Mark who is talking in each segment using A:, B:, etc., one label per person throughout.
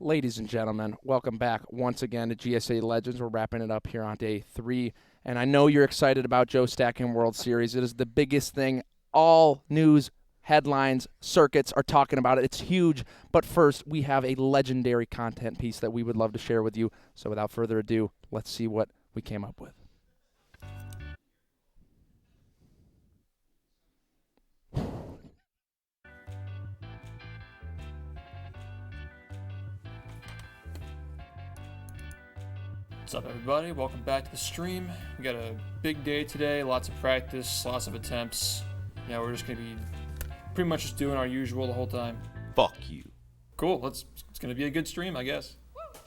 A: Ladies and gentlemen, welcome back once again to GSA Legends. We're wrapping it up here on day 3, and I know you're excited about Joe Stacking World Series. It is the biggest thing. All news, headlines, circuits are talking about it. It's huge, but first, we have a legendary content piece that we would love to share with you. So without further ado, let's see what we came up with.
B: What's up, everybody? Welcome back to the stream. We got a big day today, lots of practice, lots of attempts. Yeah, we're just gonna be pretty much just doing our usual the whole time.
C: Fuck you.
B: Cool, it's gonna be a good stream, I guess.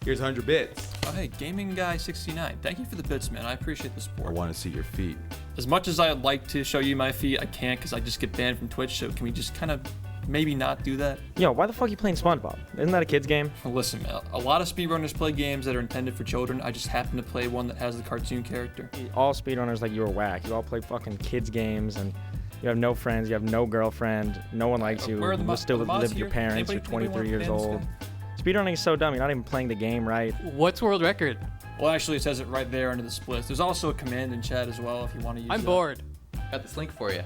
C: Here's 100 bits.
B: Oh, hey, Gaming Guy 69. Thank you for the bits, man. I appreciate the
C: I
B: support.
C: want to see your feet.
B: As much as I'd like to show you my feet, I can't because I just get banned from Twitch. So can we just kind of maybe not do that?
D: Yo, why the fuck are you playing SpongeBob? Isn't that a kid's game?
B: Well, listen, man, a lot of speedrunners play games that are intended for children. I just happen to play one that has the cartoon character.
D: All speedrunners like you are whack. You all play fucking kids games and you have no friends, you have no girlfriend, no one likes you,
B: Where are the
D: you still
B: the mods
D: live with your
B: here?
D: parents,
B: Anybody
D: you're 23 years
B: want to ban
D: old.
B: this
D: Speedrunning is so dumb, you're not even playing the game right.
E: What's world record?
B: guy? Well, actually, it says it right there under the splits. There's also a command in chat as well if you want to use
E: I'm
B: that.
E: bored.
F: Got this link for you.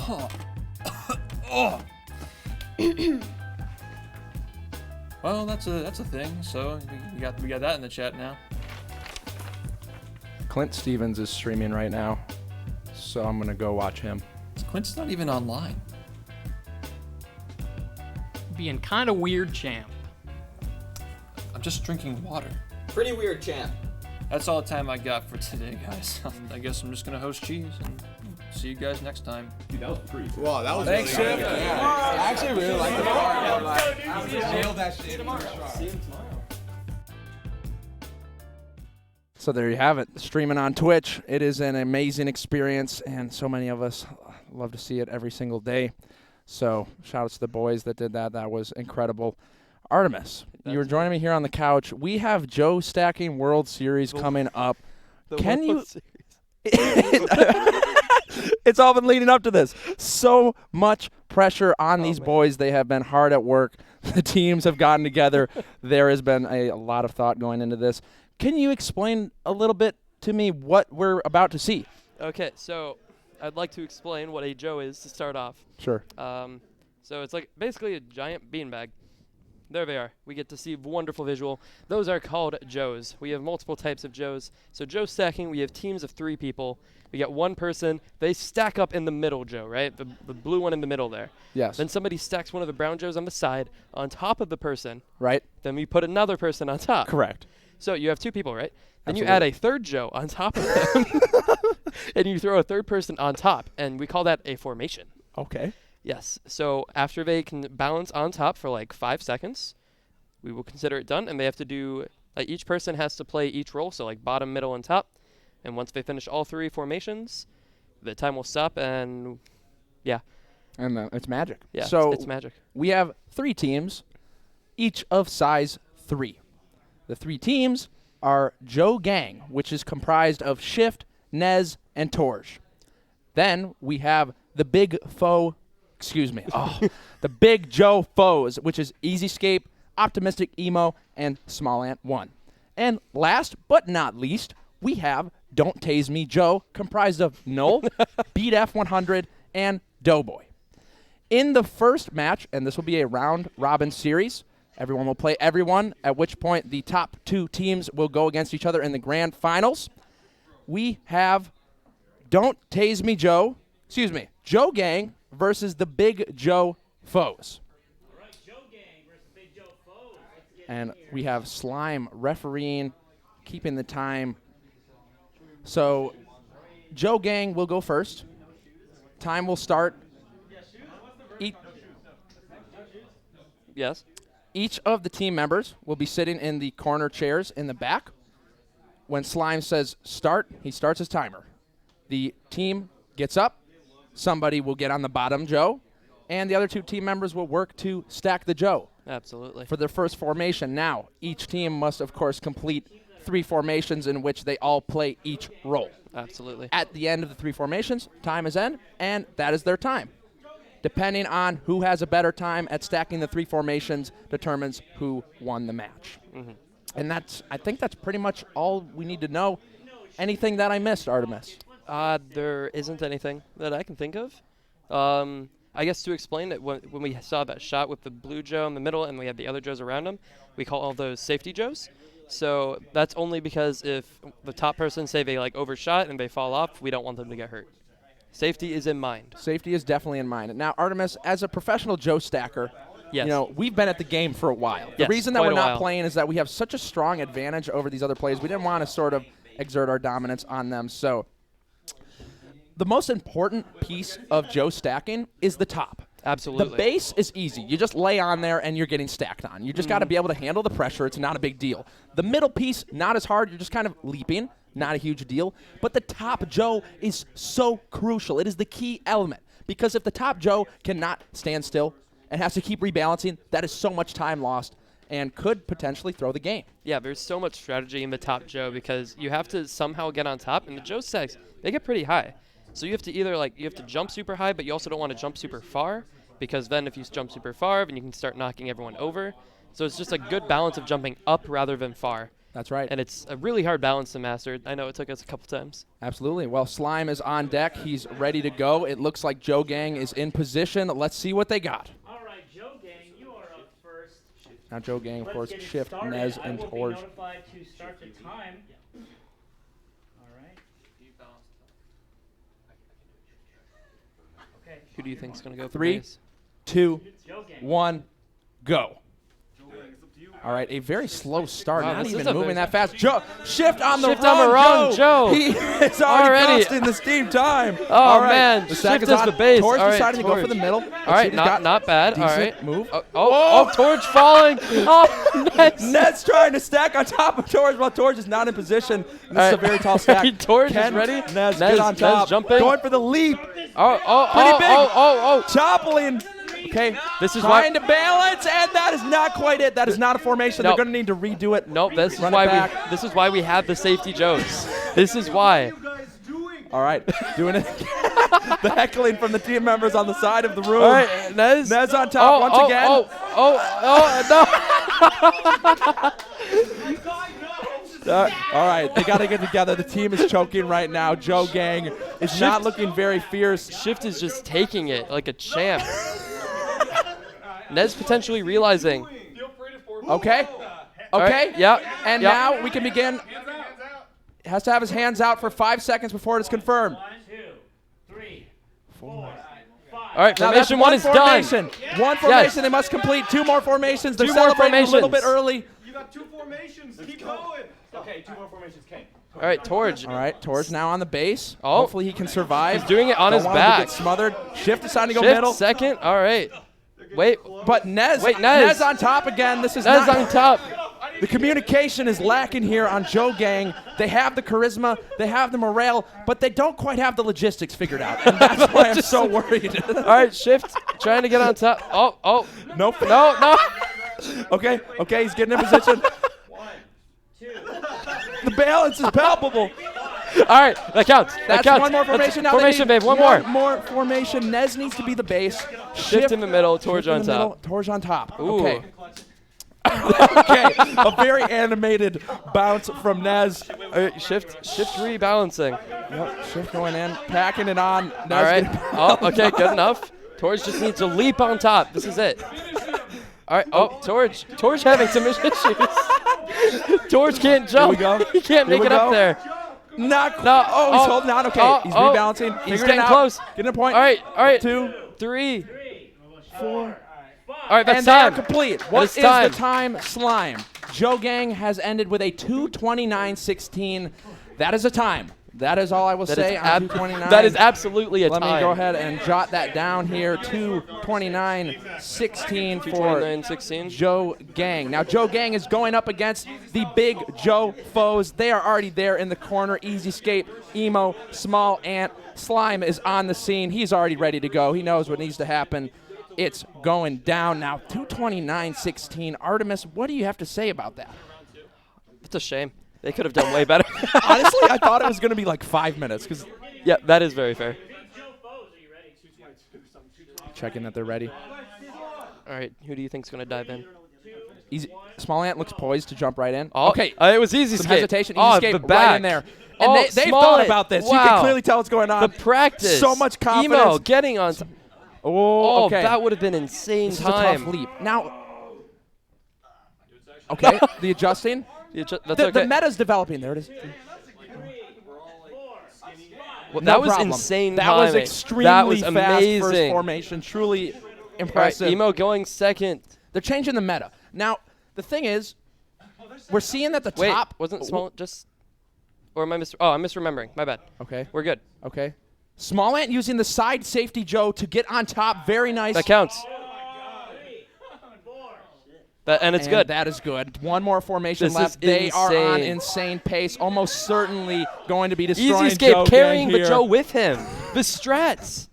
B: Oh. Oh. Well, that's a thing. So we got that in the chat now.
A: Clint Stevens is streaming right now, so I'm going to go watch him.
B: Quint's not even online.
E: Being kind of weird, champ.
B: I'm just drinking water.
F: Pretty weird, champ.
B: That's all the time I got for today, guys. I guess I'm just gonna host cheese and see you guys next time.
C: Dude, that was pretty cool.
G: Wow, that was
C: Thanks,
G: really
C: Chef.
G: good. Yeah. I actually really like the part where nailed that shit.
A: So there you have it, streaming on Twitch. It is an amazing experience, and so many of us love to see it every single day. So shout out to the boys that did that. That was incredible. Artemis, you were joining me here on the couch. We have Joe Stacking World Series coming up. Can you? It's all been leading up to this. So much pressure on these boys. They have been hard at work. The teams have gotten together. There has been a lot of thought going into this. Can you explain a little bit to me what we're about to see?
H: Okay, so I'd like to explain what a Joe is to start off.
A: Sure.
H: So it's like basically a giant beanbag. There they are. We get to see wonderful visual. Those are called Joes. We have multiple types of Joes. So Joe stacking, we have teams of 3 people. We get one person. They stack up in the middle Joe, right? The blue one in the middle there.
A: Yes.
H: Then somebody stacks one of the brown Joes on the side on top of the person.
A: Right?
H: Then we put another person on top.
A: Correct.
H: So you have 2 people, right? Then
A: Absolutely.
H: you add a third Joe on top of them. And you throw a third person on top. And we call that a formation.
A: Okay.
H: Yes. So after they can balance on top for like 5 seconds, we will consider it done. And they have to do, each person has to play each role. So like bottom, middle, and top. And once they finish all 3 formations, the time will stop. And yeah.
A: And it's magic.
H: Yeah,
A: So
H: it's magic.
A: we have 3 teams, each of size 3. The 3 teams are Joe Gang, which is comprised of Shift, Nez, and Torj. Then we have the Big Foe, the Big Joe Foes, which is Easyscape, Optimistic Emo, and Small Ant 1. And last but not least, we have Don't Tase Me Joe, comprised of Null, Beat F100, and Doughboy. In the first match, and this will be a round-robin series, everyone will play everyone, at which point the top 2 teams will go against each other in the grand finals. We have Don't Tase Me Joe, Joe Gang versus the Big Joe Foes.
I: All right, Joe Gang versus Big Joe Foes. Let's get
A: And
I: in here.
A: we have Slime refereeing, keeping the time. So Joe Gang will go first. Time will start.
H: Yes.
A: Each of the team members will be sitting in the corner chairs in the back. When Slime says start, he starts his timer. The team gets up. Somebody will get on the bottom Joe, and the other 2 team members will work to stack the Joe
H: Absolutely.
A: for their first formation. Now, each team must, of course, complete 3 formations in which they all play each role.
H: Absolutely.
A: At the end of the 3 formations, time is end, and that is their time. depending on who has a better time at stacking the 3 formations determines who won the match. And I think that's pretty much all we need to know. Anything that I missed, Artemis?
H: There isn't anything that I can think of. I guess to explain it, when we saw that shot with the blue Joe in the middle and we had the other Joes around him, we call all those safety Joes. So that's only because if the top person, say they like overshot and they fall off, we don't want them to get hurt. Safety is in mind.
A: Safety is definitely in mind. Now, Artemis, as a professional Joe stacker,
H: Yes.
A: you know, we've been at the game for a while. The
H: Yes,
A: reason that
H: quite
A: we're
H: a
A: not
H: while.
A: playing is that we have such a strong advantage over these other players. We didn't want to sort of exert our dominance on them. So the most important piece of Joe stacking is the top.
H: Absolutely.
A: The base is easy. You just lay on there and you're getting stacked on. You just got to be able to handle the pressure. It's not a big deal. The middle piece, not as hard. You're just kind of leaping. Not a huge deal. But the top Joe is so crucial. It is the key element. Because if the top Joe cannot stand still and has to keep rebalancing, that is so much time lost and could potentially throw the game.
H: Yeah, there's so much strategy in the top Joe because you have to somehow get on top, and the Joe stacks, they get pretty high. So you have to either you have to jump super high, but you also don't want to jump super far, because then if you jump super far, then you can start knocking everyone over. So it's just a good balance of jumping up rather than far.
A: That's right.
H: And it's a really hard balance to master. I know it took us a couple times.
A: Absolutely. Well, Slime is on deck. He's ready to go. It looks like Joe Gang is in position. Let's see what they got.
I: All right, Joe Gang, you are up first.
A: Now Joe Gang, of
I: Let's
A: course,
I: get it
A: Shift,
I: started.
A: Nez,
I: I
A: and
I: will be
A: Torj.
I: notified to start the time. All right. Okay.
H: Who do you think's going to go for
A: 3,
H: base?
A: 2,
I: Joe Gang.
A: 1, go. All right, a very slow start.
H: Wow,
A: Not
H: this
A: even
H: is a
A: moving
H: very-
A: that fast. Joe, Shift on the
H: Shift
A: run,
H: on the run, Joe.
A: He is already
H: Already.
A: costing the steam time.
H: Oh,
A: All right,
H: man.
A: the sack
H: Shift
A: is
H: is
A: on.
H: the base.
A: Torj
H: All right,
A: decided to go for
H: Torj.
A: the middle.
H: All right, not bad. All
A: Decent
H: right.
A: move.
H: Torj falling. Oh, nice.
A: Ned's trying to stack on top of Torj while Torj is not in position. This is a very tall stack.
H: Torj
A: Can
H: is ready.
A: Nez get on
H: Nez
A: top.
H: jumping.
A: Going for the leap.
H: Pretty
A: big. Toppling. Okay,
H: This is
A: trying to balance, and that is not quite it. That is not a formation.
H: Nope.
A: They're going to need to redo it.
H: Nope, this is
A: Run it
H: why
A: back.
H: this is why we have the safety Joes. This is why.
A: All right, doing it. The heckling from the team members on the side of the room.
H: All right, Nez.
A: Nez on top once again.
H: No.
A: All right, they got to get together. The team is choking right now. Joe Gang is not looking very fierce.
H: Shift is just taking it like a champ. Nez potentially realizing.
A: Okay.
H: All
A: Okay.
H: right, yeah.
A: And
H: yeah.
A: now we can begin. Has to have his hands out for 5 seconds before it is confirmed.
I: 1, 2, 3, 4, 5.
H: All right,
A: Now that's
H: formation one is
A: formation.
H: done.
A: One formation. They must complete 2 more formations. They're
H: 2 more
A: celebrating a little bit
H: formations.
A: early.
C: You got 2 formations. Keep going.
G: Okay, 2 more formations came.
H: All right, Torj.
A: All right, Torj now on the base.
H: Oh.
A: Hopefully he can survive.
H: He's doing it on
A: Don't
H: his
A: want him to
H: back.
A: get smothered. Shift deciding to go
H: Shift
A: middle.
H: second. All right. Wait.
A: But Nez,
H: Wait, Nez.
A: on top again. This is
H: Nez
A: not
H: on top.
A: The communication is lacking here on Joe Gang. They have the charisma, they have the morale, but they don't quite have the logistics figured out. And that's why I'm so worried.
H: All right, Shift trying to get on top. Oh.
A: Nope.
H: No.
A: Okay, he's getting in position.
I: 1, 2.
A: The balance is palpable.
H: All right, that counts. That
A: That's
H: counts.
A: one more formation. Now they
H: Formation,
A: need
H: babe. One more.
A: more formation. Nez needs to be the base.
H: Shift in the middle. Torj
A: Shift in
H: on
A: the
H: top.
A: middle, Torj on top.
H: Ooh.
A: Okay. Okay, a very animated bounce from Nez.
H: All right, shift rebalancing.
A: Yep, Shift going in, packing it on. Nez
H: All right.
A: getting
H: Oh, okay, good enough. Torj just needs to leap on top. This is it. All right. Oh, Torj having some issues. Torj can't jump.
A: Here we go.
H: He can't
A: Here
H: make
A: we
H: it up
A: go.
H: there.
A: Not.
H: No.
A: Oh, he's holding on. Okay, he's rebalancing.
H: He's
A: figuring it
H: getting
A: out.
H: close.
A: Getting a point.
H: All right.
A: 2,
H: 3.
A: 4.
H: All right, that's
A: And they are
H: time.
A: complete.
H: That
A: What
H: is
A: is
H: time.
A: the time, Slime? Joe Gang has ended with a 2:29.16. That is a time. That is all I will say on 2:29.
H: That is absolutely a
A: Let
H: time.
A: me go ahead and jot that down here. 2:29.16 for
H: 2:29.16.
A: Joe Gang. Now, Joe Gang is going up against the big Joe foes. They are already there in the corner. Easy Scape, Emo, Small Ant. Slime is on the scene. He's already ready to go. He knows what needs to happen. It's going down now. 2:29.16. Artemis, what do you have to say about that?
H: It's a shame. They could have done way better.
A: Honestly, I thought it was going to be like 5 minutes. Because
H: Yeah, that is very fair.
A: checking that they're ready.
H: All right, who do you think's gonna dive in?
A: Easy. Small Ant looks poised to jump right in.
H: Oh,
A: Okay.
H: it was easy
A: Some
H: skate.
A: hesitation. Easy
H: Oh,
A: skate
H: the
A: right
H: back.
A: in there.
H: Oh,
A: And they've
H: Small
A: thought
H: Ant.
A: about this. You
H: Wow.
A: can clearly tell what's going on.
H: The practice.
A: So much confidence.
H: Emo getting on.
A: Oh, okay.
H: That would have been insane
A: This is
H: time.
A: a tough leap. Now, okay, the adjusting.
H: That's
A: The
H: okay.
A: meta's developing. There it is.
H: Well,
A: No
H: that was
A: problem.
H: insane
A: That was
H: timing.
A: extremely
H: That was
A: fast
H: amazing.
A: first formation. Truly
H: All right,
A: impressive.
H: Emo going second.
A: They're changing the meta. Now, the thing is, we're seeing that the
H: Wait,
A: top...
H: wasn't Small just... Or am I I'm misremembering. My bad.
A: Okay,
H: We're good.
A: okay. Small Ant using the side safety Joe to get on top. Very nice.
H: That counts. And it's
A: And
H: good.
A: That is good. One more formation
H: This
A: left.
H: is
A: They are on
H: insane.
A: insane pace. Almost certainly going to be destroying
H: Easy escape,
A: Joe
H: carrying
A: Gang
H: but
A: here.
H: Joe with him. The strats.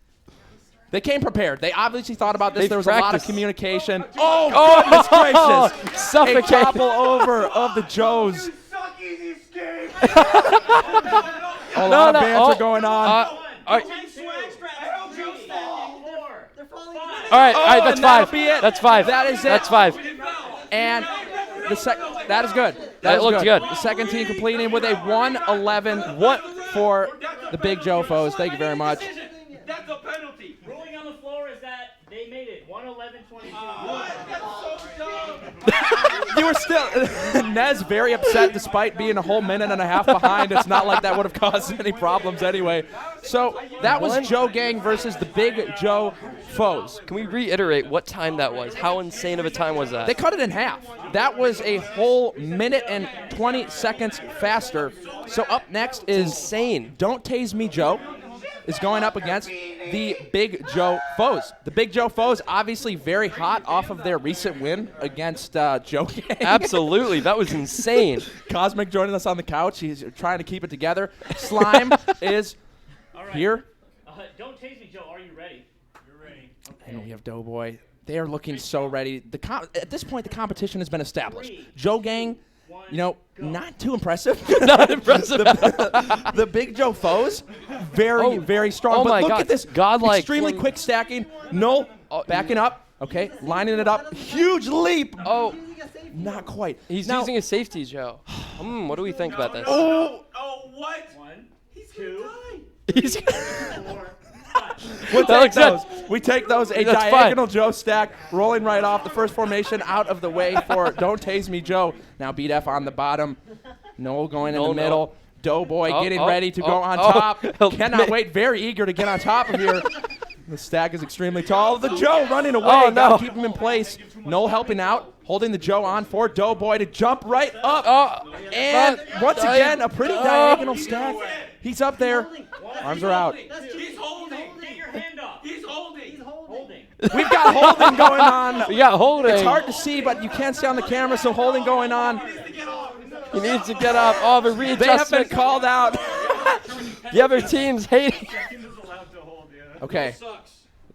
A: They came prepared. They obviously thought about this.
H: They've
A: There was a lot of
H: practiced.
A: communication. Oh, goodness gracious. A
H: Suffocate.
A: topple over of the Joes.
C: Suck easy escape.
A: A lot of
H: no,
A: banter
H: oh,
A: going on.
H: All right,
A: Oh,
H: that's
A: and that'll
H: five.
A: be it.
H: That's five.
A: That is it.
H: That's five.
A: And that is good.
H: That
A: is
H: looked good.
A: The second team completing with a 111 for the Big Joe foes. Thank you very much.
C: That's a penalty.
I: Ruling on the floor is that they made it 111-22.
A: You were still Nez very upset despite being a whole minute and a half behind. It's not like that would have caused any problems anyway. So that was Joe Gang versus the Big Joe foes.
H: Can we reiterate what time that was? How insane of a time was that?
A: They cut it in half. That was a whole minute and 20 seconds faster. So up next is
H: insane.
A: Don't Tase Me Joe is going up against the Big Joe foes. The Big Joe foes obviously very hot off of their recent win against Joe Gang.
H: Absolutely. That was insane.
A: Cosmic joining us on the couch. He's trying to keep it together. Slime is here.
I: Don't tase me, Joe. Are you ready? You're ready.
A: And we have Doughboy. They are looking so ready. At this point, the competition has been established. Joe Gang, not too impressive.
H: Not impressive.
A: The Big Joe foes, very strong.
H: Oh
A: but
H: my
A: look
H: God.
A: at this.
H: Godlike.
A: Extremely quick stacking. Null backing up. Okay, lining it up. Huge leap.
H: Oh,
A: Not quite.
H: he's
A: Now-
H: using a safety, Joe. What do we think about this?
A: Oh,
C: What?
I: 1,
C: He's
I: 2,
H: He's
I: 4,
A: we'll
H: That
A: take
H: looks good.
A: those. We take those. A
H: That's
A: diagonal Joe stack rolling right off. The first formation out of the way for Don't Tase Me Joe. Now beat F on the bottom. Noel going in the
H: No.
A: middle. Doughboy getting ready to go on
H: oh.
A: top. Cannot wait. Very eager to get on top of here. The stack is extremely tall. The Joe running away.
H: Oh, no.
A: Gotta keep him in place. Noel helping out. Holding the Joe on for Doughboy to jump right up. And once again, a pretty diagonal stack. He's up there. Arms are out.
C: He's holding.
I: Get your hand up.
C: He's holding.
I: Holding.
A: We've got holding going on.
H: We got holding.
A: It's hard to see, but you can see on the camera, so holding going on.
H: He needs to get up. Oh, the
A: They have been
H: readjustment.
A: called out.
H: The other team's hating.
A: Okay.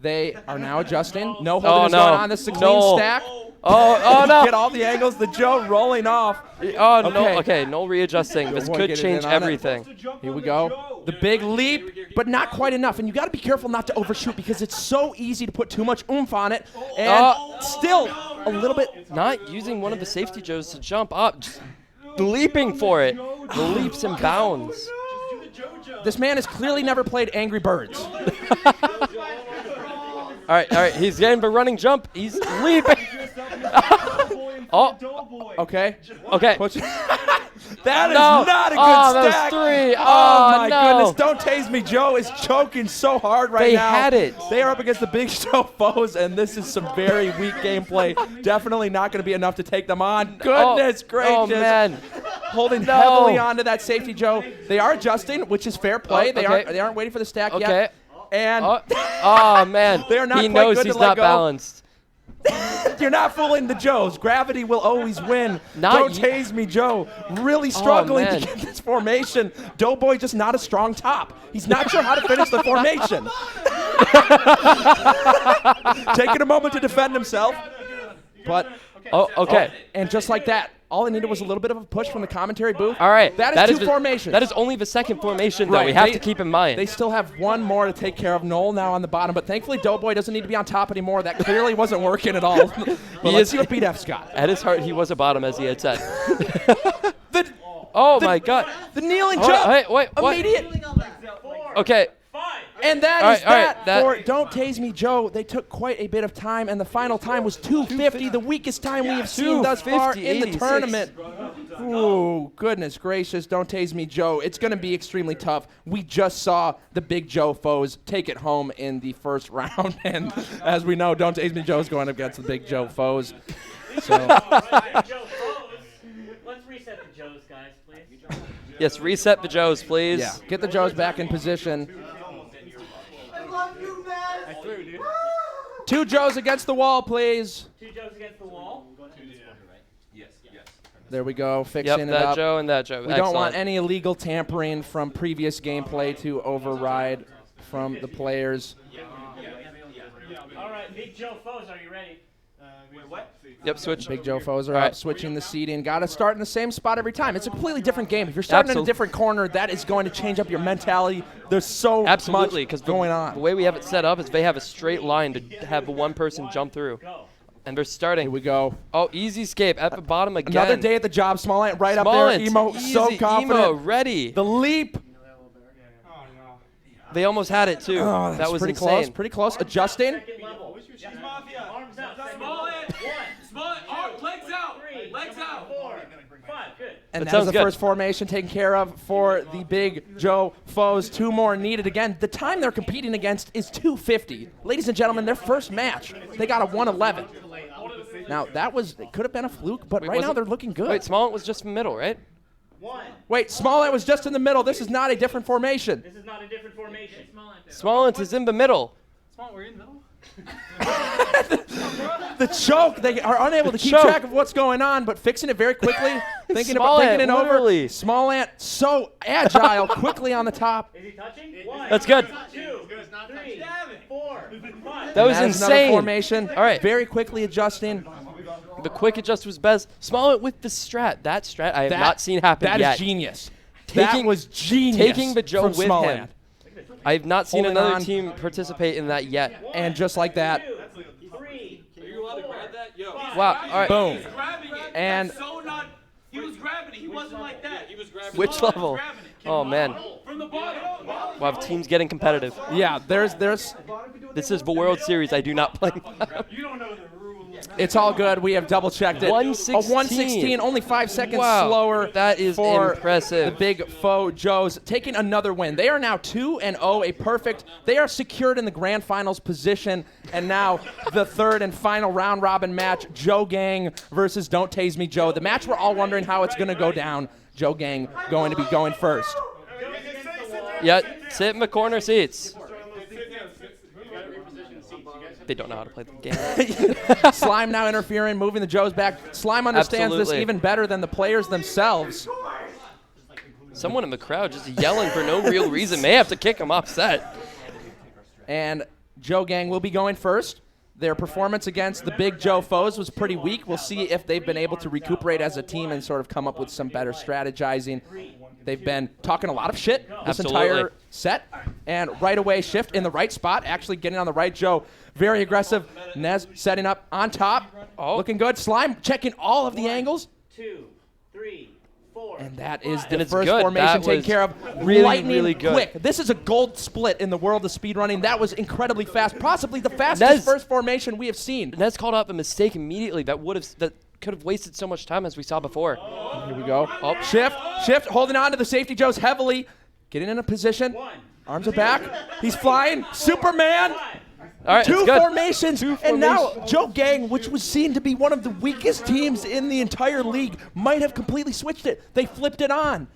A: They are now adjusting. No
H: Oh,
A: holding is
H: no.
A: going on. This is a clean
H: No.
A: stack.
H: Oh, no.
A: Get all the angles. The Joe rolling off.
H: Oh, no.
A: Okay.
H: Okay, no readjusting. This
A: boy
H: could
A: getting
H: change
A: in on it.
H: everything.
A: Here we go. The big leap, but not quite enough. And you got to be careful not to overshoot because it's so easy to put too much oomph on it. And still a little bit.
H: Not using one of the safety Joes to jump up. Just leaping for it. The leaps and bounds.
A: This man has clearly never played Angry Birds.
H: All right. He's getting the running jump. He's leaping.
A: Okay.
H: Okay.
A: Push. That is
H: No.
A: not a good
H: Oh, that was
A: stack.
H: 3.
A: Oh,
H: Oh,
A: my
H: no.
A: goodness. Don't Tase Me Joe is choking so hard right
H: They
A: now.
H: had it.
A: They are up against the Big Joe foes, and this is some very weak gameplay. Definitely not going to be enough to take them on. Goodness gracious.
H: Oh, man.
A: Holding
H: No.
A: heavily onto that safety Joe. They are adjusting, which is fair play.
H: Oh,
A: They
H: okay.
A: aren't waiting for the stack
H: Okay.
A: yet. And
H: Oh, man.
A: They are not
H: he
A: quite
H: knows
A: good
H: he's
A: to let
H: not
A: go.
H: balanced.
A: you're not fooling the Joes. Gravity will always win.
H: Not
A: Don't
H: y-
A: Tase Me Joe. Really struggling to
H: man.
A: get this formation. Doughboy just not a strong top. He's not sure how to finish the formation. Taking a moment to defend himself. But
H: Oh, okay.
A: and just like that, All I needed was a little bit of a push from the commentary booth.
H: All right.
A: That is two
H: the-
A: formations.
H: That is only the second formation, though.
A: Right,
H: We have
A: they-
H: to keep in mind.
A: They still have one more to take care of. Noel now on the bottom, but thankfully Doughboy doesn't need to be on top anymore. That clearly wasn't working at all. But let's see what BDF's got.
H: At his heart, he was a bottom, as he had said. My God.
A: The kneeling
H: Hold on,
A: jump.
H: hey, wait, what?
A: Immediate.
H: Okay.
A: And that
H: All
A: is
H: right,
A: that for Don't Tase Me Joe. They took quite a bit of time, and the final time was 2:50, the weakest time we have seen thus far in the
H: 2:50,
A: tournament. Ooh, goodness gracious, Don't Tase Me Joe. It's going to be extremely tough. We just saw the Big Joe foes take it home in the first round, and as we know, Don't Tase Me Joe is going up against the Big Joe foes. So.
I: Joe Foes. Let's reset the Joes, guys, please.
H: Yes, reset the Joes, please.
A: Yeah, get the Joes back in position. Two Joes against the wall, please.
I: Two Joes against the wall.
A: There we go, fixing
H: Yep,
A: it
H: that
A: up.
H: Joe and that Joe.
A: We don't want any illegal tampering from previous gameplay to override from the players.
I: All right, Big Joe Foes, are you ready?
H: Yep, switch.
A: Big Joe foes are
H: All
A: up,
H: right.
A: switching the seating. Got to start in the same spot every time. It's a completely different game. If you're starting in a different corner, that is going to change up your mentality. There's so
H: Absolutely,
A: much
H: because
A: going on.
H: The way we have it set up is they have a straight line to have one person jump through. And they're starting.
A: Here we go.
H: Oh, easy escape at the bottom again.
A: Another day at the job. Smollett right up
H: Smollett,
A: there. Emo so
H: easy,
A: confident.
H: Emo ready.
A: The leap.
H: They almost had it too.
A: Oh, that's
H: that was
A: pretty
H: insane.
A: close. Pretty close. Adjusting.
I: Second level. Arms out.
C: Smollett. Smollett. Legs out. Legs out.
I: 4, 5, good.
A: And
H: That
A: that was
H: sounds
A: the
H: good.
A: first formation taken care of for the Big Joe foes. Two more needed again. The time they're competing against is 2:50. Ladies and gentlemen, their first match, they got a 1:11. Now, it could have been a fluke, but
H: Wait,
A: right now
H: wasn't-
A: they're looking good.
H: Wait, Smollett was just in the middle, right?
I: 1.
A: Wait, Smollett was just in the middle. This is not a different formation.
I: This is not a different formation.
H: Smollett is in the middle.
A: The choke, they are unable to keep
H: choke.
A: track of what's going on, but fixing it very quickly, thinking
H: Smollett,
A: it over.
H: literally.
A: Smollett, so agile, quickly on the top.
I: Is he touching? 1.
H: That's good.
I: 2, 3, 4, 5.
H: That was
A: That is another
H: insane.
A: formation.
H: All right.
A: Very quickly adjusting.
H: The quick adjust was best. Smollett with the strat. That strat I have not seen happen
A: That
H: yet.
A: is genius. That
H: Taking-
A: was genius.
H: Taking the Joe
A: from
H: with
A: Smollett.
H: him. I have not seen
A: Holding
H: another
A: on.
H: team participate in that yet.
A: And just like that,
I: 2, 3, 4,
H: Wow. All right.
A: boom.
C: Grabbing it.
A: And-
C: That's so not. He was grabbing it. He wasn't like that. He was grabbing
H: Which
C: Smollett
H: level?
C: was grabbing it.
H: Oh man.
C: From the bottom.
H: We'll have teams getting competitive.
A: Yeah, there's
H: This is the World Series. I do not play.
A: it's all good. We have double checked it.
H: 116.
A: A 116, only 5 seconds
H: Wow,
A: slower.
H: that is
A: for
H: impressive.
A: The Big Foe Joes taking another win. They are now 2-0, a perfect. They are secured in the grand finals position, and now the third and final round robin match: Joe Gang versus Don't Tase Me Joe. The match we're all wondering how it's going to go down. Joe Gang going to be going first.
H: Yeah, sit in the corner seats. They don't know how to play the game.
A: Slime now interfering, moving the Joes back. Slime understands this
H: Absolutely.
A: even better than the players themselves.
H: Someone in the crowd just yelling for no real reason. May have to kick him off set.
A: And Joe Gang will be going first. Their performance against the Big Joe foes was pretty weak. We'll see if they've been able to recuperate as a team and sort of come up with some better strategizing. They've been talking a lot of shit this
H: Absolutely.
A: entire set. And right away, shift in the right spot, actually getting on the right Joe. Very aggressive. Nez setting up on top.
H: Oh.
A: Looking good. Slime checking all of the angles.
I: 2, 3, 4.
A: And that is
H: And
A: the
H: it's
A: first
H: good.
A: formation
H: That
A: taken
H: was
A: care of.
H: really,
A: Lightning
H: really good.
A: quick. This is a gold split in the world of speedrunning. That was incredibly fast. Possibly the fastest
H: Nez-
A: first formation we have seen.
H: Nez called out the mistake immediately. That could have wasted so much time as we saw before.
A: Here we go. Oh, shift, holding on to the safety Joes heavily. Getting in a position. Arms are back. He's flying. Superman.
H: All right,
A: Two
H: it's good.
A: formations. And now Joe Gang, which was seen to be one of the weakest teams in the entire league, might have completely switched it. They flipped it on.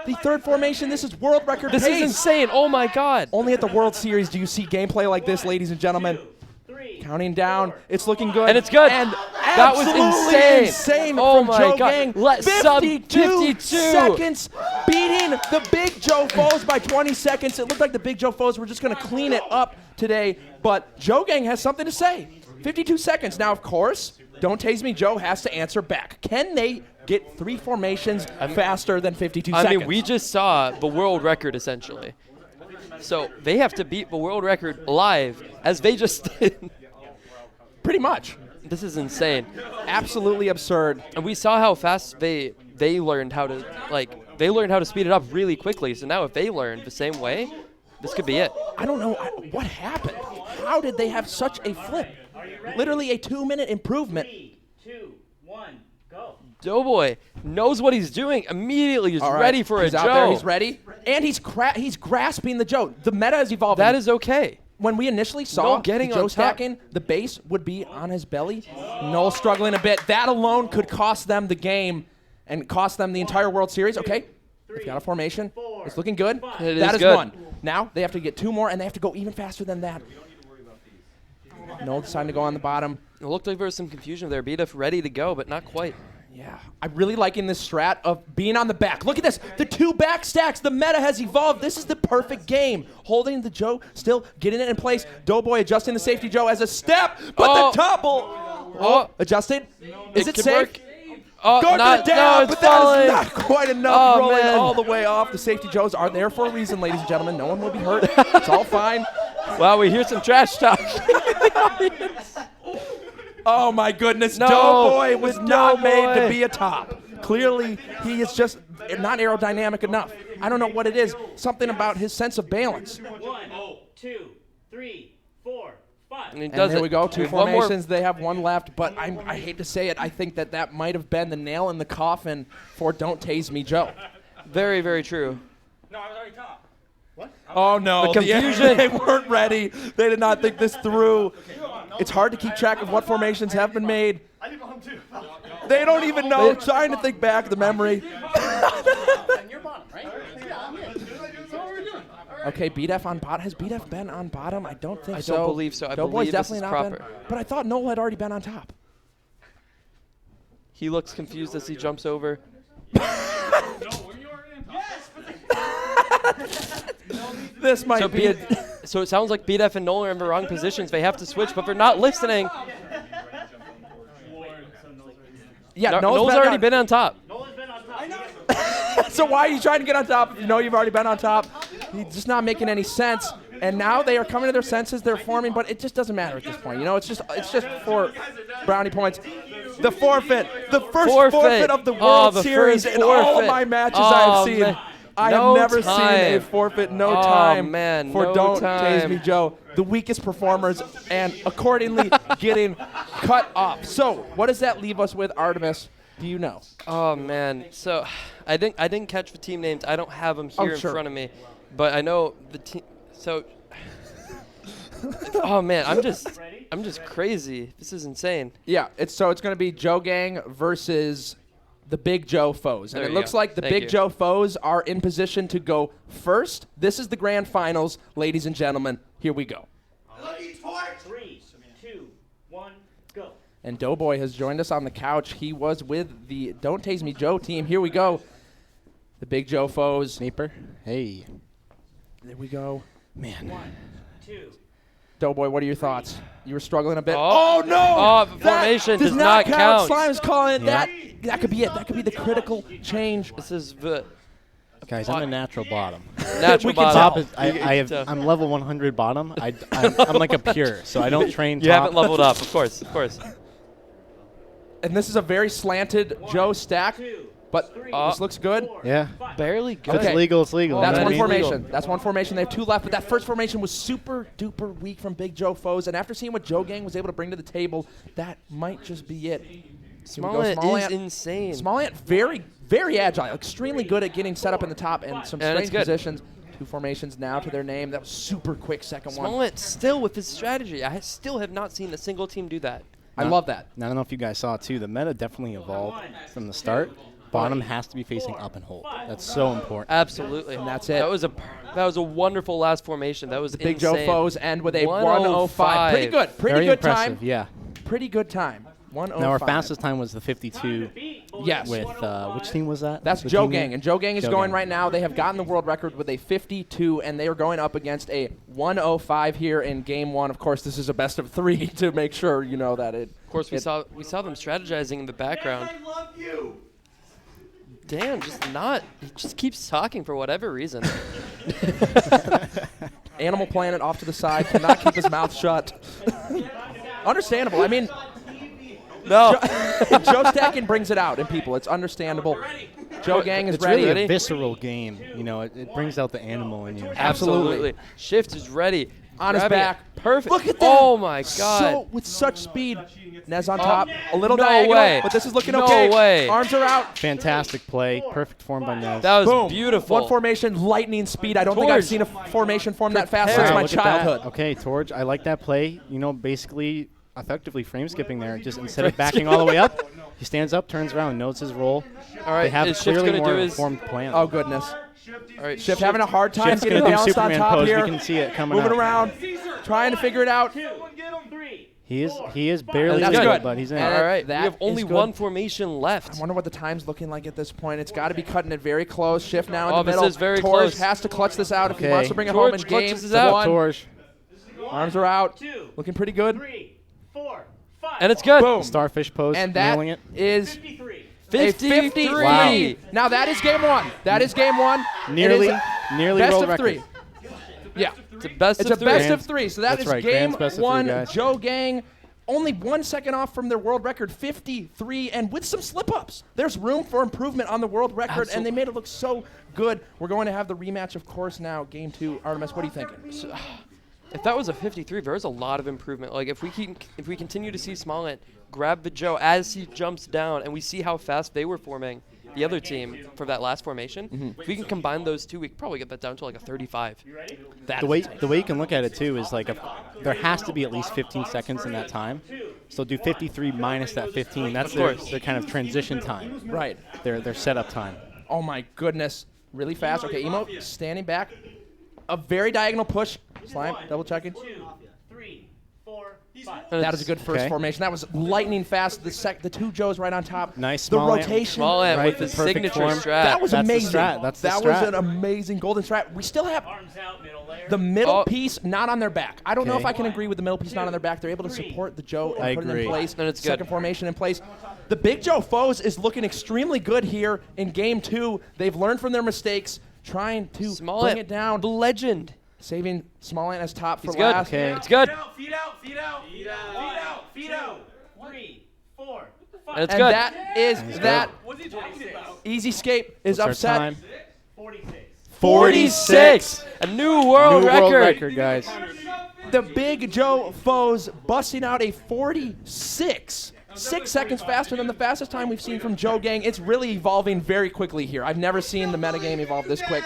A: The third formation, this is world record
H: This
A: pace.
H: is insane. Oh my God.
A: Only at the World Series do you see gameplay like this, ladies and gentlemen.
I: 3,
A: Counting down. It's looking good.
H: And it's good.
A: And
H: That was
A: absolutely
H: insane.
A: insane
H: Oh
A: from
H: my
A: Joe
H: God.
A: Gang.
H: Let sub 52
A: seconds, beating the Big Joe foes by 20 seconds. It looked like the Big Joe foes were just going to clean it up today, but Joe Gang has something to say. 52 seconds. Now, of course, Don't Tase Me Joe has to answer back. Can they get 3 formations faster than 52 seconds?
H: I mean, we just saw the world record, essentially. So they have to beat the world record live, as they just did.
A: Pretty much.
H: This is insane.
A: Absolutely absurd.
H: And we saw how fast they learned how to, they learned how to speed it up really quickly. So now if they learn the same way, this could be it.
A: I don't know what happened. How did they have such a flip? Literally a 2-minute improvement.
I: 3, 2, 1, go.
H: Doughboy knows what he's doing. Immediately is
A: All right.
H: ready for
A: He's
H: a
A: out
H: Joe.
A: there, he's ready. And he's grasping the Joe. The meta is evolving.
H: That is okay.
A: When we initially saw
H: getting
A: the Joe
H: on top.
A: stacking, the base would be on his belly. Noel struggling a bit. That alone could cost them the game and cost them the entire World Series. Okay, they've got a formation. It's looking good.
H: It
A: That
H: is
A: is
H: good.
A: 1. Now they have to get 2 more, and they have to go even faster than that. Noel deciding to go on the bottom.
H: It looked like there was some confusion there. BDF ready to go, but not quite.
A: Yeah, I'm really liking this strat of being on the back. Look at this, the 2 back stacks. The meta has evolved. This is the perfect game. Holding the Joe, still getting it in place. Doughboy adjusting the safety Joe as a step, but the topple. Adjusted. Is it
H: can
A: safe?
H: work. Oh,
A: Go
H: not,
A: to the down,
H: no, it's
A: but that
H: falling.
A: is not quite enough.
H: Oh,
A: Rolling
H: man.
A: all the way off. The safety Joes are there for a reason, ladies and gentlemen. No one will be hurt. It's all fine.
H: Wow, we hear some trash talk.
A: Oh my goodness,
H: No,
A: Doughboy was
H: the
A: not made to
H: Doughboy.
A: be a top. Clearly, he is just not aerodynamic enough. I don't know what it is. Something about his sense of balance.
I: 1, 2, 3, 4, 5.
H: And he
A: And
H: does
A: there
H: it.
A: we go, 2
H: have one more.
A: formations. They have 1 left, but I hate to say it. I think that might have been the nail in the coffin for Don't Tase Me Joe.
H: Very, very true.
A: Oh no,
H: The confusion.
A: They weren't ready. They did not think this through. It's hard to keep track of what formations have been made. They don't even know. Trying to think back the memory. Okay, BDF on bottom. Has BDF been on bottom? I don't think so.
H: I don't believe so. I
A: Doughboy's
H: believe this
A: definitely
H: is
A: not
H: proper.
A: been. But I thought Noel had already been on top.
H: He looks confused as he jumps over.
A: This might
H: So,
A: be.
H: so it sounds like BDF and Nolan are in the wrong positions. They have to switch, but they're not listening.
A: Yeah,
H: No,
A: Noel's
H: Noel's already been on top.
I: Nolan's been on top.
A: So why are you trying to get on top if you know you've already been on top? He's just not making any sense. And now they are coming to their senses. They're forming, but it just doesn't matter at this point. You know, it's just for brownie points. The forfeit, the first forfeit of the World
H: the
A: Series
H: first
A: in all of
H: forfeit.
A: my matches I have
H: Oh,
A: seen.
H: man.
A: I
H: No
A: have never seen a
H: time.
A: forfeit, no
H: Oh,
A: time
H: man,
A: for
H: no
A: Don't
H: time.
A: Tase Me Joe. The weakest performers and accordingly getting cut off. So what does that leave us with, Artemis? Do you know?
H: Oh man, so I didn't catch the team names. I don't have them here in
A: sure.
H: front of me, but I know the team. So, oh man, I'm just crazy. This is insane.
A: Yeah, it's going to be Joe Gang versus the Big Joe foes. And
H: There
A: it
H: you
A: looks
H: go.
A: like the
H: Thank
A: Big
H: you.
A: Joe foes are in position to go first. This is the grand finals, ladies and gentlemen. Here we go.
I: 3, 2, 1, go.
A: And Doughboy has joined us on the couch. He was with the Don't Tase Me Joe team. Here we go. The Big Joe foes.
J: Sniper. Hey.
A: There we go.
J: Man.
I: 1, 2.
A: Doughboy, what are your thoughts? You were struggling a bit.
H: Oh.
A: No!
H: Oh, the
A: That
H: formation
A: does
H: does not count.
A: Slime's calling it.
J: Yeah.
A: That could be it. That could be the critical change.
H: This is the
J: Guys, I'm a natural bottom.
H: natural
A: We can
H: bottom.
J: Top
A: tell.
J: is, I'm level 100 bottom. I'm like a pure, so I don't train
H: You
J: top.
H: haven't leveled up, of course, of course.
A: And this is a very slanted Joe stack, but this looks good.
J: Yeah.
H: Barely good.
J: If it's legal, it's legal.
A: That's
J: you know
A: one
J: what I mean?
A: formation. That's one formation. They have 2 left, but that first formation was super duper weak from Big Joe foes. And after seeing what Joe Gang was able to bring to the table, that might just be it.
H: Small ant is insane.
A: Small Ant, very, very agile, extremely good at getting set up in the top and some
H: And it's
A: strange
H: good.
A: positions. 2 formations now to their name. That was super quick second one.
H: Small ant still with his strategy. I still have not seen a single team do that.
A: I love that.
J: And I don't know if you guys saw it too. The meta definitely evolved from the start. Bottom has to be facing up and hold. That's so important.
H: Absolutely.
A: And that's it.
H: That was a wonderful last formation. That was
A: Big Joe
H: insane.
A: foes end with a
H: 105.
A: 105. Pretty good. Pretty
J: Very
A: good
J: impressive.
A: time.
J: Yeah.
A: Pretty good time. 105.
J: Now our fastest time was the 52
A: Yes.
J: with which team was that?
A: That's
J: The
A: Joe
J: team
A: Gang,
J: name?
A: and Joe Gang is
J: Joe
A: going
J: Gang.
A: right now. They have gotten the world record with a 52, and they are going up against a 105 here in game 1. Of course, this is a best of 3 to make sure you know that it.
H: Of course, we saw them strategizing in the background.
C: I love you.
H: Damn, he just keeps talking for whatever reason.
A: Animal Planet off to the side, cannot keep his mouth shut. Understandable. I mean,
H: No.
A: Joe Stacking brings it out in people. It's understandable. Joe Gang is
J: It's
A: ready.
J: really a visceral game. You know, it brings out the animal in you.
A: Absolutely.
H: Shift is ready.
A: On his
H: Grabbing it.
A: back.
H: Perfect.
A: Look at that.
H: Oh my God.
A: So with such speed. Nez on top. A little
H: no
A: diagonal,
H: way.
A: but this is looking
H: No
A: okay.
H: way.
A: Arms are out.
J: Fantastic play. Perfect form by Nez.
H: That was
A: Boom.
H: beautiful.
A: One formation, lightning speed. I don't think I've
H: Torch.
A: seen a formation form that fast
H: Prepare.
A: since
J: Wow,
A: my
J: look at that.
A: childhood.
J: Okay, Torch, I like that play. You know, basically, effectively frame skipping there. Just instead of backing all the way up, he stands up, turns around, knows his role.
H: All right,
J: They have
H: is Shift
J: clearly
H: gonna
J: more
H: do
J: of a
H: his?
J: formed plan.
A: Oh, goodness.
H: All right,
A: Shift having a hard time
J: Shift's
A: getting
J: gonna do
A: balanced on
J: Superman
A: top
J: pose.
A: here.
J: We can see it coming
A: Moving
J: up.
A: around, trying to figure it out.
J: He is barely
A: That's
J: legal,
A: good.
J: but he's in.
A: And
H: All right,
A: that
H: we have only
A: is good.
H: one formation left.
A: I wonder what the time's looking like at this point. It's got to be cutting it very close. Shift now in
H: Oh,
A: the
H: this
A: middle.
H: is very
A: Torch
H: close.
A: has to clutch this out if he
J: Okay.
A: wants to bring it home in
H: Torch
A: game
H: clutches this out.
A: 1.
J: Torch.
A: Arms are out. Looking pretty good.
I: 3, 4, 5.
H: And it's good.
A: Boom.
J: Starfish pose,
A: And that
J: nailing it.
A: is
I: 53.
A: a
H: 53.
A: 53.
H: Wow.
A: Now that is game 1. That is game 1.
J: Nearly
A: It is best
J: world
A: of
J: record.
A: 3. Yeah.
H: It's a best
A: It's
H: of
A: a
H: three.
A: best of 3. So that
J: That's
A: is
J: right,
A: game
J: Grand's best of 3,
A: 1.
J: guys.
A: Joe Gang only 1 second off from their world record, 53, and with some slip-ups. There's room for improvement on the world record, and they made it look so good. We're going to have the rematch, of course, now. Game 2. Artemis, what are you thinking?
H: If that was a 53, there's a lot of improvement. Like if we continue to see Smollett grab the Joe as he jumps down, and we see how fast they were forming the other team for that last formation. If we can combine those two, we could probably get that down to like a 35.
J: The way you can look at it too is like there has to be at least 15 seconds in that time. So do 53 minus that 15. That's their kind of transition time.
A: Right.
J: Their setup time.
A: Oh, my goodness. Really fast. Okay, Emo standing back. A very diagonal push. Slime, double checking.
I: 2, 3, 4, 5.
A: That is a good first
J: Okay.
A: formation. That was lightning fast. The 2 Joes right on top.
J: Nice
A: The
J: small
A: rotation.
H: Smollett
J: Right,
H: with
J: the
H: the
J: perfect
H: signature
J: form.
H: strat.
A: That was
J: That's the
A: amazing.
J: strat. That's the
A: that was
J: strat.
A: an amazing golden strat. We still have
I: Arms out, middle layer.
A: the middle
H: Oh.
A: piece not on their back. I don't know if
J: Okay.
A: I can agree with the middle piece not on their back. They're able to support the Joe and
J: I
A: put it in
J: agree.
A: place.
H: And it's good.
A: Second formation in place. The Big Joe foes is looking extremely good here in game 2. They've learned from their mistakes, trying to
H: Smollett,
A: bring it down.
H: the legend.
A: Saving Smollett as top for
H: He's good.
A: last.
J: Okay.
H: It's good.
C: Feet out, feet out, feet out, feet out, feet out.
I: 3, 4, 5.
H: And it's
A: And
H: good.
A: that is that.
C: What's he talking about?
A: Easy Scape is
J: What's our
A: upset.
J: time?
I: 46.
H: 46. A new world
J: New
H: record.
J: world record, guys.
A: The Big Joe foes busting out a 46. 6 seconds faster than the fastest time we've seen from Joe Gang. It's really evolving very quickly here. I've never seen the metagame evolve this quick.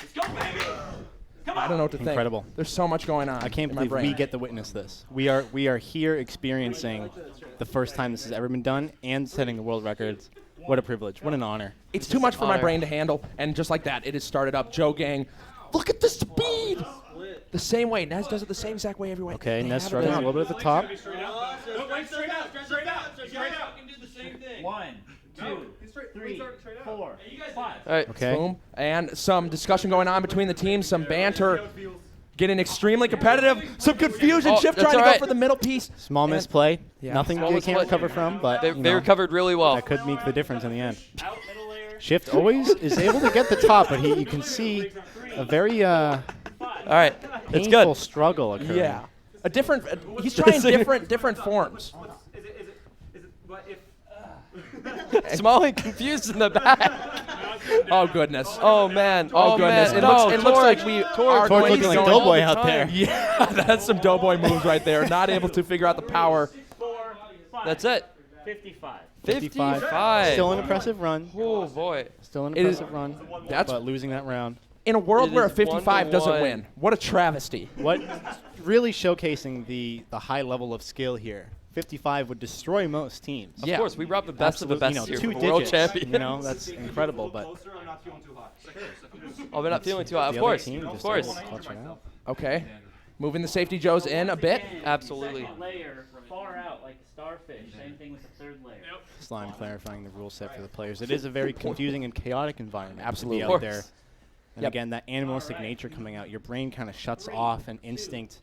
C: Let's go, baby. Come
A: I don't know what to think.
J: Incredible.
A: There's so much going on.
J: I can't
A: in my
J: believe
A: brain.
J: we get to witness this. We are here experiencing the first time this has ever been done and setting the world records. What a privilege. What an honor.
A: It's too much for my
H: honor.
A: brain to handle, and just like that, it has started up. Joe Gang, look at the speed! The same way. Nez does it the same exact way every way.
J: Okay,
A: They
J: Nez
A: have it
J: struggling a
A: down.
J: little bit at the top.
C: Straight out, straight out, straight out. Can do the same thing.
I: 1, 2, 3, 4, 5.
H: All right.
J: Okay.
A: Boom. And some discussion going on between the teams, some banter, getting extremely competitive, some confusion.
H: Oh,
A: Shift
H: that's
A: trying to
H: all
A: go
H: right.
A: for the middle piece.
J: Small
A: And-
J: misplay.
A: Yeah.
J: Nothing
H: Small
J: they can't
H: misplay.
J: recover from, but
H: They,
J: you
H: they
J: know,
H: recovered really well.
J: that could make the difference in the end.
I: Out, middle layer.
J: Shift always is able to get the top, but you can see a very
H: All right. It's
J: painful
H: good.
J: struggle occurring.
A: Yeah. A different. He's trying different forms.
H: Smollett confused in the back.
A: Oh goodness.
H: Oh man.
A: Oh goodness.
H: Man.
A: It
H: No,
A: looks. It looks like we are
J: Torch
A: going
J: looking
A: to
J: like
A: go
J: Doughboy
H: all the
J: out there.
H: time.
A: Yeah, that's some doughboy moves right there. Not able to figure out the power.
I: 4, 5.
H: That's it.
I: 55.
H: 55.
J: Still an impressive run.
H: Oh boy.
J: Still an
A: It is-
J: impressive run.
A: That's
J: but losing that round.
A: in a world
H: It
A: where a
H: is
A: 55 doesn't
H: 1-1.
A: win. What a travesty.
J: What really showcasing the high level of skill here. 55 would destroy most teams.
H: Of
A: Yeah.
H: course, we brought the best of the best
J: Absolutely,
H: here.
J: you know,
H: for world
J: 2 digits.
H: champions.
J: You know, that's incredible. But
H: Oh, we're not feeling too hot. Of
J: the
H: course.
J: other team
H: Of
J: just
H: course.
J: able to clutch it out.
A: Okay. Moving the safety Joes in a bit.
H: Absolutely.
I: Second layer far out like a starfish. Same thing with the third layer.
J: Slime clarifying the rule set for the players. It is a very confusing and chaotic environment
A: Absolutely.
J: to be out there. And
A: Yep.
J: again, that animalistic nature coming out, your brain kind of shuts off and instinct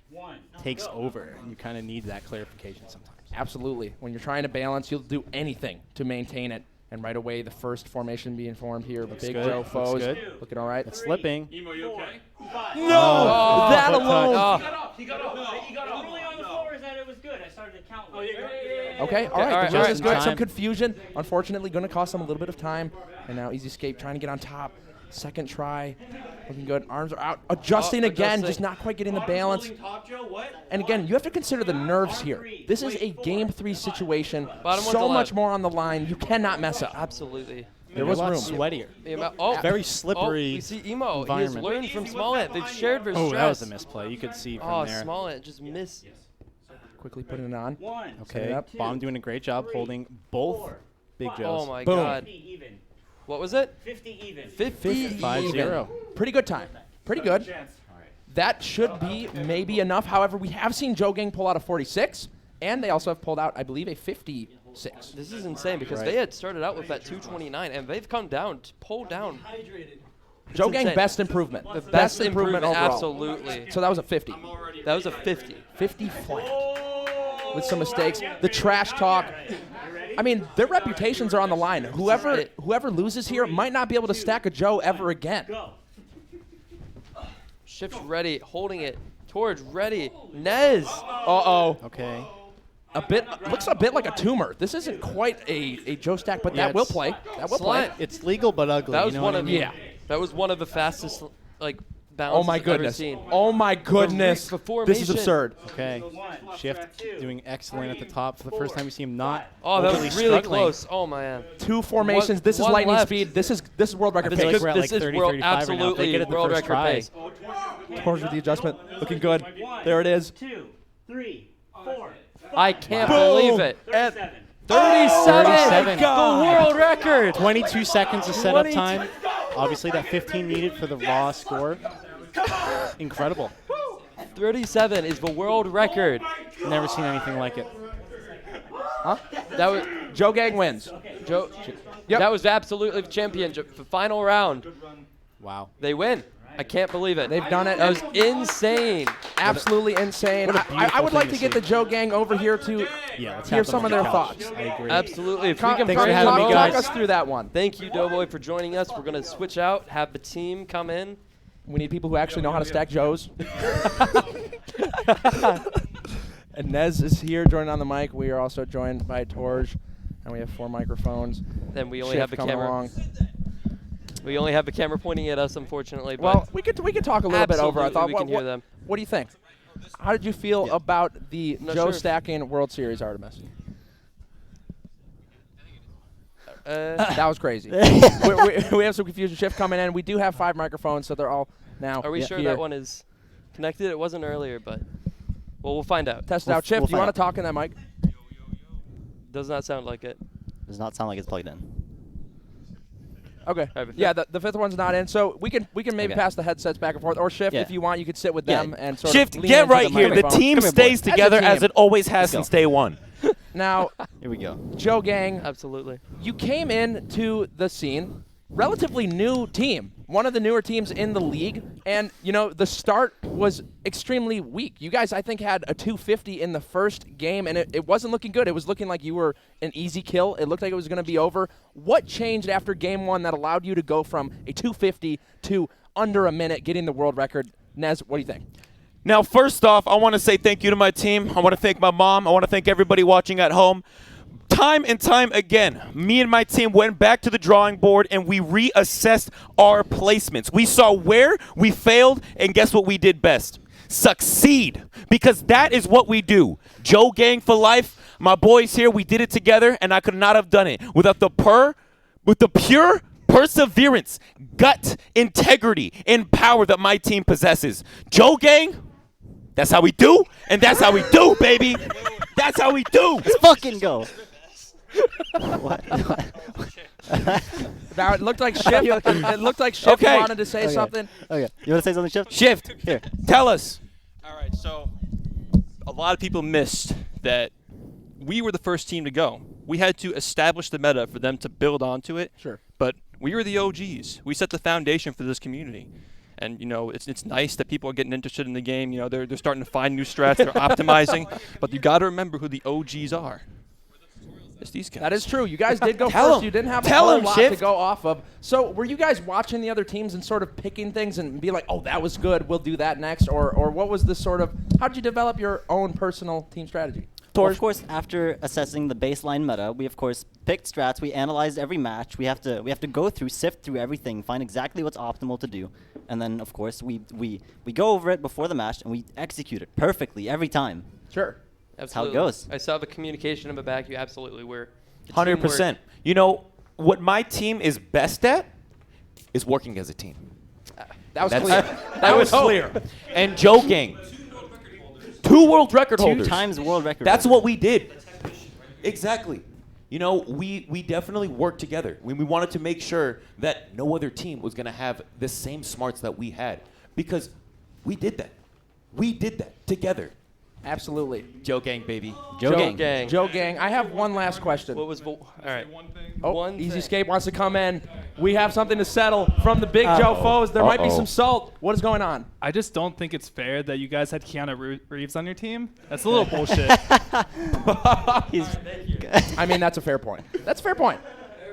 J: takes over. And you kind of need that clarification sometimes.
A: Absolutely. When you're trying to balance, you'll do anything to maintain it. And right away, the first formation being formed here.
J: Looks
A: Big
J: good.
A: Joe
J: Looks
A: foes.
J: good.
A: Looking all right.
J: It's slipping.
C: Emo, you okay?
A: No! That
J: foot
A: alone!
J: touch.
C: He got up.
I: He got up. The ruling on the floor is that it was good. I started to count.
A: Okay, all right.
H: all right,
A: The
H: all
A: win
H: right.
A: is good. Some
J: Time.
A: confusion. Unfortunately, going to cost them a little bit of time. And now Easy Escape trying to get on top. Second try. Looking good. Arms are out. Adjusting again.
H: adjusting.
A: Just not quite getting the balance. And again, you have to consider the nerves here. This is a Game 3 situation.
H: Bottom one's
A: So
H: alive.
A: much more on the line. You cannot mess up.
H: Absolutely.
A: There was
J: a lot
A: room.
J: sweatier. Very slippery
H: Oh, we see Emo.
J: environment.
H: He's learned from Smollett. They've shared their
J: Oh,
H: stress.
J: that was a misplay. You could see from
H: Oh,
J: there.
H: Smollett just missed.
A: Quickly putting it on. Set it
J: Okay,
A: up.
J: Bomb doing a great job holding both Big Joes.
H: Oh my
A: Boom.
H: God.
I: Even.
H: What was it?
I: 50 even.
H: 50
J: 5-0.
A: Pretty good time. Pretty good. That should be maybe enough. However, we have seen Joe Gang pull out a 46, and they also have pulled out, I believe, a 56.
H: This is insane because
J: Right.
H: they had started out with that 229, and they've come down, pulled down.
A: Joe Gang
H: insane.
A: best improvement.
H: The
A: Best improvement overall.
H: Absolutely.
A: So that was a 50.
H: That was a 50.
A: 50 flat. With some mistakes. The trash talk. I mean, their reputations are on the line. Whoever loses here might not be able to stack a Joe ever again.
H: Shift ready, holding it. Torch ready. Nez.
A: Uh-oh.
J: Okay.
A: Looks a bit like a tumor. This isn't quite a Joe stack, but
J: Yeah,
A: that will
J: it's-
A: play. That will play.
J: It's legal but ugly.
H: That was
J: you know
H: one
J: what I
H: of
J: mean?
A: Yeah.
H: That was one of the fastest like
A: Oh
H: bounces
A: my
H: I've ever
A: goodness.
H: seen.
A: Oh my goodness.
H: The
A: This is
H: formation.
A: absurd.
J: Okay. Shift doing excellent at the top. For the first time we see him not
H: Oh, that
J: overly
H: was really
J: struggling.
H: close. Oh man.
A: Two formations. This is
H: one
A: lightning
H: left.
A: speed. This is world record
J: I feel
A: pace.
J: like we're at
H: This
J: like
H: is
J: 30,
H: world-
J: 35 right now. If they
H: absolutely
J: get it the
H: world
J: first
H: record
J: try.
H: pace.
A: Torch with the adjustment. Looking good. There it is.
I: 2, 3, 4,
H: I can't
A: Boom.
H: believe it.
I: 37.
H: 37.
J: 37.
H: The world record.
J: 22 seconds of setup
H: 22.
J: time. Obviously, that 15 needed for the raw score. Incredible.
H: 37 is the world record.
J: Never seen anything like it.
A: Huh?
H: That was
A: Joe Gang wins.
H: Joe.
A: Yep.
H: That was absolutely the championship. The final round.
J: Wow.
H: They win. I can't believe it.
A: They've done it.
H: That was insane.
A: Absolutely insane.
J: what a
A: I
J: beautiful
A: would like
J: thing
A: to
J: to
A: get the
J: see.
A: Joe Gang over here to
J: Yeah, let's
A: hear
J: have them
A: some
J: on
A: of
J: the
A: their
J: couch.
A: thoughts.
J: I agree.
H: Absolutely. If we
A: Talk
H: can
J: Thanks for
H: bring
J: having
H: them
J: me,
H: over-
A: talk us through that one.
H: Thank you, Doughboy, for joining us. We're going to switch out, have the team come in.
A: We need people who actually know how to stack Joes. And Nez is here joining on the mic. We are also joined by Torj, and we have 4 microphones.
H: Then we only
A: Shift
H: have the
A: coming
H: camera.
A: along.
H: We only have the camera pointing at us, unfortunately. But
A: Well, we could talk a little bit over. I
H: absolutely
A: thought.
H: we
A: What,
H: can hear
A: what-
H: them.
A: what do you think? How did you feel about the
H: Not
A: Joe
H: sure.
A: stacking World Series, Artemis?
H: That
A: was crazy. we have some confusion. Shift coming in. We do have 5 microphones, so they're all now.
H: Are we sure
A: here.
H: that one is connected? It wasn't earlier, but well, we'll find out.
A: Test it out. Shift,
F: we'll
A: do you
F: find
A: want to
F: out.
A: talk in that mic?
H: Does not sound like it.
F: Does not sound like it's plugged in.
A: Okay.
H: Right, but
A: Yeah, the 5th one's not in, so we can maybe
F: Okay.
A: pass the headsets back and forth, or Shift
F: Yeah.
A: if you want. You could sit with
F: Yeah.
A: them and sort
C: Shift,
A: of lean
C: get
A: into
C: right here. The
A: microphone.
C: team
F: Come here,
C: stays
A: boy.
C: together
A: As a
C: as
A: team.
C: it always has
F: Let's go.
C: since day one.
A: Now,
F: Here we go.
A: Joe Gang,
H: Absolutely.
A: you came into the scene, relatively new team, one of the newer teams in the league, and the start was extremely weak. You guys, I think, had a 250 in the first game, and it wasn't looking good. It was looking like you were an easy kill. It looked like it was going to be over. What changed after game 1 that allowed you to go from a 250 to under a minute, getting the world record? Nez, what do you think?
C: Now, first off, I want to say thank you to my team. I want to thank my mom. I want to thank everybody watching at home. Time and time again, me and my team went back to the drawing board and we reassessed our placements. We saw where we failed, and guess what we did best? Succeed, because that is what we do. Joe Gang for life. My boys here, we did it together, and I could not have done it without the pure perseverance, gut, integrity, and power that my team possesses. Joe Gang, that's how we do, and that's how we do, baby. That's how we do.
F: Let's fucking go. What?
A: Now it looked like Shift. It looked like Shift
C: Okay.
A: wanted to say
F: Okay.
A: something.
F: Okay. You want to say something, Shift?
C: Shift,
F: Here.
C: tell us.
K: All right, so a lot of people missed that we were the first team to go. We had to establish the meta for them to build onto it.
A: Sure.
K: But we were the OGs. We set the foundation for this community. And, it's nice that people are getting interested in the game. They're starting to find new strats. They're optimizing. But you got to remember who the OGs are. It's these guys.
A: That is true. You guys did go
C: Tell
A: first.
C: 'em.
A: You didn't have
C: Tell
A: a whole
C: 'em,
A: lot
C: Shift.
A: to go off of. So were you guys watching the other teams and sort of picking things and be like, oh, that was good, we'll do that next? Or what was the sort of – how did you develop your own personal team strategy?
F: Well, of course, after assessing the baseline meta, we of course picked strats. We analyzed every match. We have to go through, sift through everything, find exactly what's optimal to do, and then of course we go over it before the match and we execute it perfectly every time.
A: Sure.
F: That's how it
H: Absolutely.
F: goes.
H: I saw the communication in the back. You absolutely were. The
C: 100%. You know, what my team is best at is working as a team.
A: That was
C: That's
A: clear.
C: That was clear. And Joe Gang. 2 world record holders.
F: 2 times world record.
C: That's what we did. Exactly. We definitely worked together. We wanted to make sure that no other team was going to have the same smarts that we had. Because we did that. We did that together.
A: Absolutely.
C: Joe Gang, baby.
F: Joe Gang.
H: Gang.
A: Joe Gang, I have one last question.
H: What was all right?
A: Oh,
H: One
A: Easy
H: thing.
A: Escape wants to come in. We have something to settle from the Big Joe foes. There might be some salt. What is going on?
L: I just don't think it's fair that you guys had Keanu Reeves on your team. That's a little bullshit.
A: I mean, that's a fair point. That's a fair point.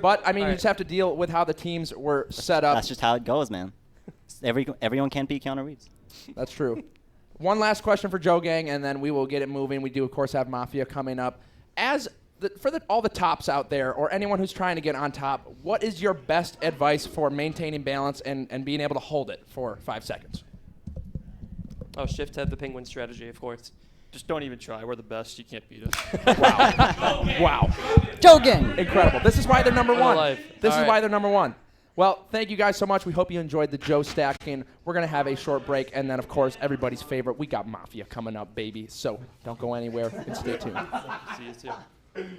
A: But, I mean, you
H: right.
A: just have to deal with how the teams were set up.
F: That's just how it goes, man. Everyone can't beat Keanu Reeves.
A: That's true. One last question for Joe Gang, and then we will get it moving. We do, of course, have Mafia coming up. For all the tops out there, or anyone who's trying to get on top, what is your best advice for maintaining balance and being able to hold it for 5 seconds?
H: Oh, Shift had the penguin strategy, of course.
K: Just don't even try. We're the best. You can't beat us.
A: Wow.
F: Joe Gang.
A: Incredible. This is why they're number one.
H: life.
A: This
H: All
A: is
H: right.
A: why they're number one. Well, thank you guys so much. We hope you enjoyed the Joe stacking. We're going to have a short break, and then, of course, everybody's favorite, we got Mafia coming up, baby. So don't go anywhere and stay tuned.
H: See you soon.